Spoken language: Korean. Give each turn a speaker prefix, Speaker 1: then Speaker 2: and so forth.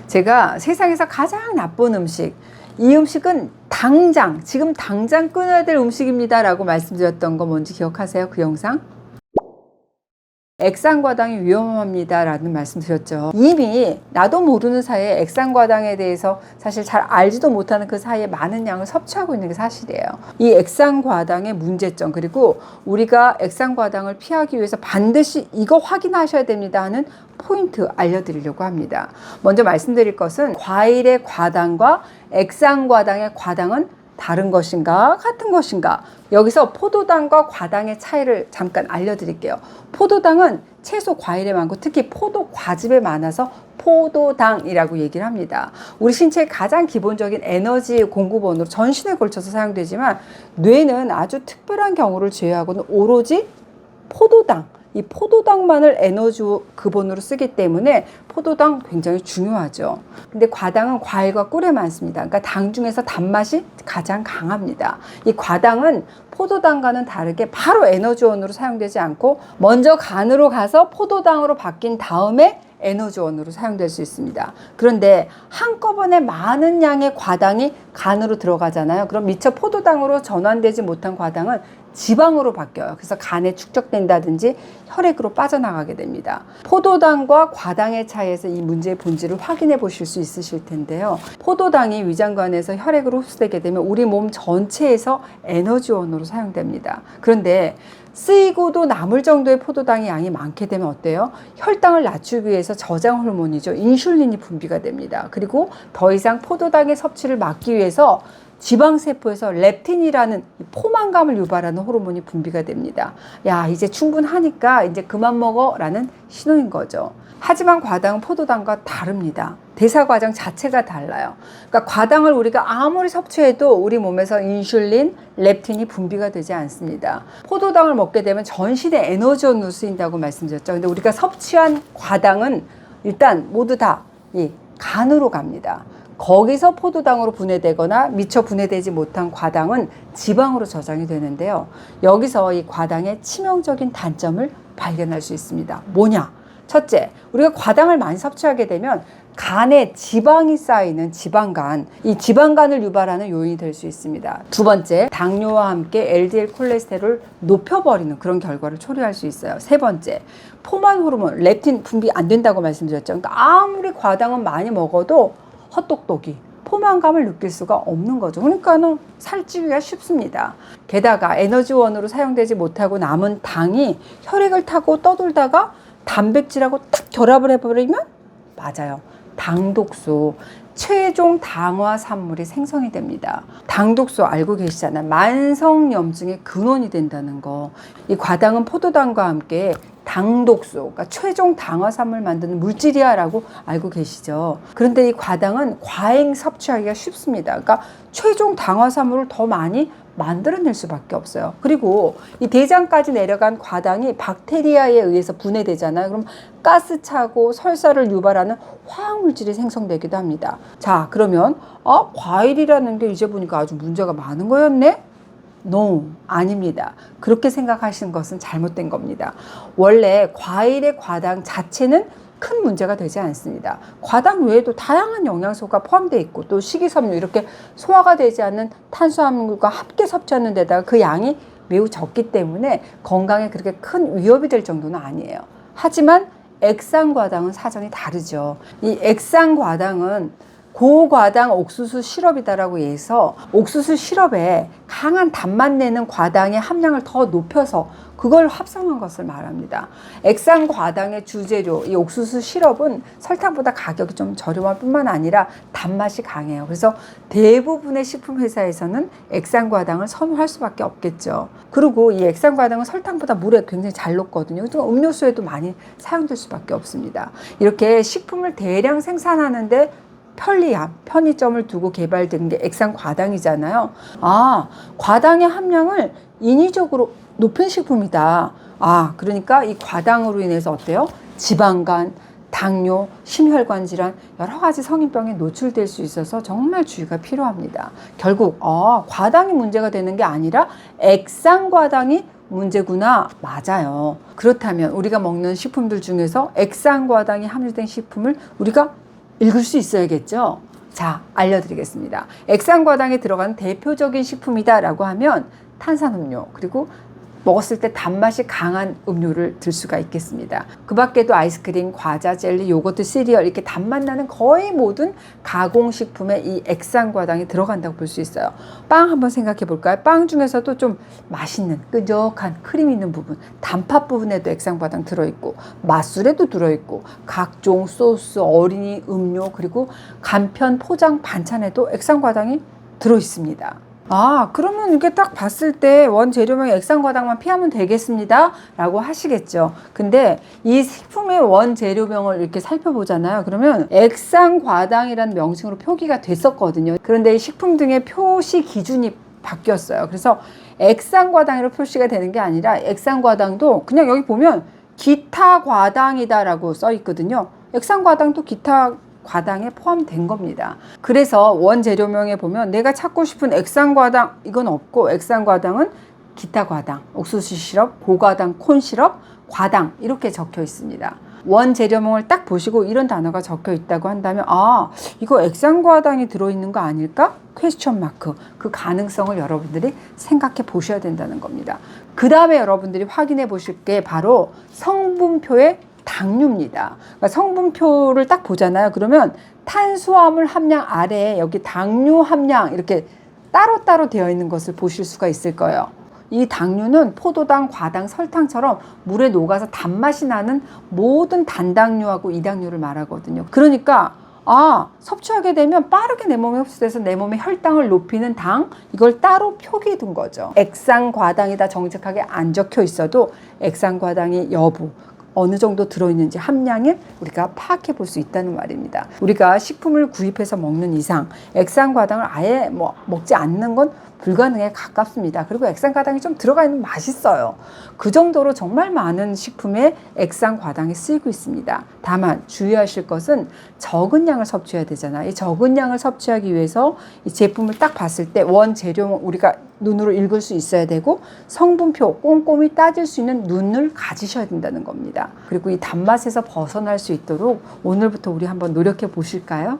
Speaker 1: 제가 세상에서 가장 나쁜 음식, 이 음식은 지금 당장 끊어야 될 음식입니다 라고 말씀드렸던 거 뭔지 기억하세요? 그 영상? 액상과당이 위험합니다 라는 말씀 드렸죠. 이미 나도 모르는 사이에 액상과당에 대해서 사실 잘 알지도 못하는 그 사이에 많은 양을 섭취하고 있는 게 사실이에요. 이 액상과당의 문제점, 그리고 우리가 액상과당을 피하기 위해서 반드시 이거 확인하셔야 됩니다 하는 포인트 알려드리려고 합니다. 먼저 말씀드릴 것은 과일의 과당과 액상과당의 과당은 다른 것인가 같은 것인가, 여기서 포도당과 과당의 차이를 잠깐 알려드릴게요. 포도당은 채소 과일에 많고 특히 포도 과즙에 많아서 포도당이라고 얘기를 합니다. 우리 신체의 가장 기본적인 에너지 공급원으로 전신에 걸쳐서 사용되지만 뇌는 아주 특별한 경우를 제외하고는 오로지 포도당, 이 포도당만을 에너지 근원으로 쓰기 때문에 포도당 굉장히 중요하죠. 근데 과당은 과일과 꿀에 많습니다. 그러니까 당 중에서 단맛이 가장 강합니다. 이 과당은 포도당과는 다르게 바로 에너지원으로 사용되지 않고 먼저 간으로 가서 포도당으로 바뀐 다음에 에너지원으로 사용될 수 있습니다. 그런데 한꺼번에 많은 양의 과당이 간으로 들어가잖아요. 그럼 미처 포도당으로 전환되지 못한 과당은 지방으로 바뀌어요. 그래서 간에 축적된다든지 혈액으로 빠져나가게 됩니다. 포도당과 과당의 차이에서 이 문제의 본질을 확인해 보실 수 있으실 텐데요. 포도당이 위장관에서 혈액으로 흡수되게 되면 우리 몸 전체에서 에너지원으로 사용됩니다. 그런데 쓰이고도 남을 정도의 포도당의 양이 많게 되면 어때요? 혈당을 낮추기 위해서 저장 호르몬이죠. 인슐린이 분비가 됩니다. 그리고 더 이상 포도당의 섭취를 막기 위해서 지방세포에서 렙틴이라는 포만감을 유발하는 호르몬이 분비가 됩니다. 야, 이제 충분하니까 이제 그만 먹어 라는 신호인 거죠. 하지만 과당은 포도당과 다릅니다. 대사 과정 자체가 달라요. 그러니까 과당을 우리가 아무리 섭취해도 우리 몸에서 인슐린, 렙틴이 분비가 되지 않습니다. 포도당을 먹게 되면 전신의 에너지원으로 쓰인다고 말씀드렸죠. 근데 우리가 섭취한 과당은 일단 모두 다 이 간으로 갑니다. 거기서 포도당으로 분해되거나 미처 분해되지 못한 과당은 지방으로 저장이 되는데요. 여기서 이 과당의 치명적인 단점을 발견할 수 있습니다. 뭐냐? 첫째, 우리가 과당을 많이 섭취하게 되면 간에 지방이 쌓이는 지방간, 이 지방간을 유발하는 요인이 될 수 있습니다. 두 번째, 당뇨와 함께 LDL 콜레스테롤을 높여버리는 그런 결과를 초래할 수 있어요. 세 번째, 포만 호르몬, 렙틴 분비 안 된다고 말씀드렸죠. 그러니까 아무리 과당은 많이 먹어도 헛똑똑이 포만감을 느낄 수가 없는 거죠. 그러니까는 살찌기가 쉽습니다. 게다가 에너지원으로 사용되지 못하고 남은 당이 혈액을 타고 떠돌다가 단백질하고 딱 결합을 해버리면 맞아요. 당독소, 최종 당화 산물이 생성이 됩니다. 당독소 알고 계시잖아요. 만성염증의 근원이 된다는 거. 이 과당은 포도당과 함께 당독소, 그러니까 최종 당화산물 만드는 물질이야 라고 알고 계시죠. 그런데 이 과당은 과잉 섭취하기가 쉽습니다. 그러니까 최종 당화산물을 더 많이 만들어낼 수밖에 없어요. 그리고 이 대장까지 내려간 과당이 박테리아에 의해서 분해되잖아요. 그럼 가스 차고 설사를 유발하는 화학물질이 생성되기도 합니다. 자, 그러면 과일이라는 게 이제 보니까 아주 문제가 많은 거였네? No, 아닙니다. 그렇게 생각하시는 것은 잘못된 겁니다. 원래 과일의 과당 자체는 큰 문제가 되지 않습니다. 과당 외에도 다양한 영양소가 포함되어 있고 또 식이섬유, 이렇게 소화가 되지 않는 탄수화물과 함께 섭취하는 데다가 그 양이 매우 적기 때문에 건강에 그렇게 큰 위협이 될 정도는 아니에요. 하지만 액상과당은 사정이 다르죠. 이 액상과당은 고과당 옥수수 시럽이다라고 해서 옥수수 시럽에 강한 단맛 내는 과당의 함량을 더 높여서 그걸 합성한 것을 말합니다. 액상과당의 주재료 이 옥수수 시럽은 설탕보다 가격이 좀 저렴할 뿐만 아니라 단맛이 강해요. 그래서 대부분의 식품 회사에서는 액상과당을 선호할 수밖에 없겠죠. 그리고 이 액상과당은 설탕보다 물에 굉장히 잘 녹거든요. 그래서 음료수에도 많이 사용될 수밖에 없습니다. 이렇게 식품을 대량 생산하는데 편리함, 편의점을 두고 개발된 게 액상과당이잖아요. 과당의 함량을 인위적으로 높인 식품이다. 그러니까 이 과당으로 인해서 어때요? 지방간, 당뇨, 심혈관 질환, 여러 가지 성인병에 노출될 수 있어서 정말 주의가 필요합니다. 결국 과당이 문제가 되는 게 아니라 액상과당이 문제구나. 맞아요. 그렇다면 우리가 먹는 식품들 중에서 액상과당이 함유된 식품을 우리가 읽을 수 있어야겠죠. 자, 알려드리겠습니다. 액상과당에 들어가는 대표적인 식품이다라고 하면 탄산음료, 그리고 먹었을 때 단맛이 강한 음료를 들 수가 있겠습니다. 그 밖에도 아이스크림, 과자, 젤리, 요거트, 시리얼 이렇게 단맛 나는 거의 모든 가공식품에 이 액상과당이 들어간다고 볼 수 있어요. 빵 한번 생각해 볼까요? 빵 중에서도 좀 맛있는 끈적한 크림 있는 부분, 단팥 부분에도 액상과당 들어있고, 맛술에도 들어있고, 각종 소스, 어린이 음료, 그리고 간편 포장 반찬에도 액상과당이 들어있습니다. 아, 그러면 이렇게 딱 봤을 때 원재료명에 액상과당만 피하면 되겠습니다 라고 하시겠죠. 근데 이 식품의 원재료명을 이렇게 살펴보잖아요. 그러면 액상과당이라는 명칭으로 표기가 됐었거든요. 그런데 이 식품 등의 표시 기준이 바뀌었어요. 그래서 액상과당으로 표시가 되는 게 아니라 액상과당도 그냥 여기 보면 기타과당이다 라고 써 있거든요. 액상과당도 기타 과당에 포함된 겁니다. 그래서 원재료명에 보면 내가 찾고 싶은 액상과당 이건 없고, 액상과당은 기타 과당, 옥수수 시럽, 고과당 콘 시럽, 과당 이렇게 적혀 있습니다. 원재료명을 딱 보시고 이런 단어가 적혀 있다고 한다면, 아, 이거 액상과당이 들어있는 거 아닐까? 퀘스천 마크. 그 가능성을 여러분들이 생각해 보셔야 된다는 겁니다. 그 다음에 여러분들이 확인해 보실 게 바로 성분표의 당류입니다. 그러니까 성분표를 딱 보잖아요. 그러면 탄수화물 함량 아래에 여기 당류 함량 이렇게 따로따로 되어 있는 것을 보실 수가 있을 거예요. 이 당류는 포도당, 과당, 설탕처럼 물에 녹아서 단맛이 나는 모든 단당류하고 이당류를 말하거든요. 그러니까 섭취하게 되면 빠르게 내 몸에 흡수돼서 내 몸의 혈당을 높이는 당, 이걸 따로 표기해 둔 거죠. 액상과당이다 정직하게 안 적혀 있어도 액상과당의 여부, 어느 정도 들어있는지 함량을 우리가 파악해 볼 수 있다는 말입니다. 우리가 식품을 구입해서 먹는 이상 액상과당을 아예 먹지 않는 건 불가능에 가깝습니다. 그리고 액상과당이 좀 들어가 있는 맛있어요. 그 정도로 정말 많은 식품에 액상과당이 쓰이고 있습니다. 다만 주의하실 것은 적은 양을 섭취해야 되잖아요. 이 적은 양을 섭취하기 위해서 이 제품을 딱 봤을 때 원재료 우리가 눈으로 읽을 수 있어야 되고, 성분표 꼼꼼히 따질 수 있는 눈을 가지셔야 된다는 겁니다. 그리고 이 단맛에서 벗어날 수 있도록 오늘부터 우리 한번 노력해 보실까요?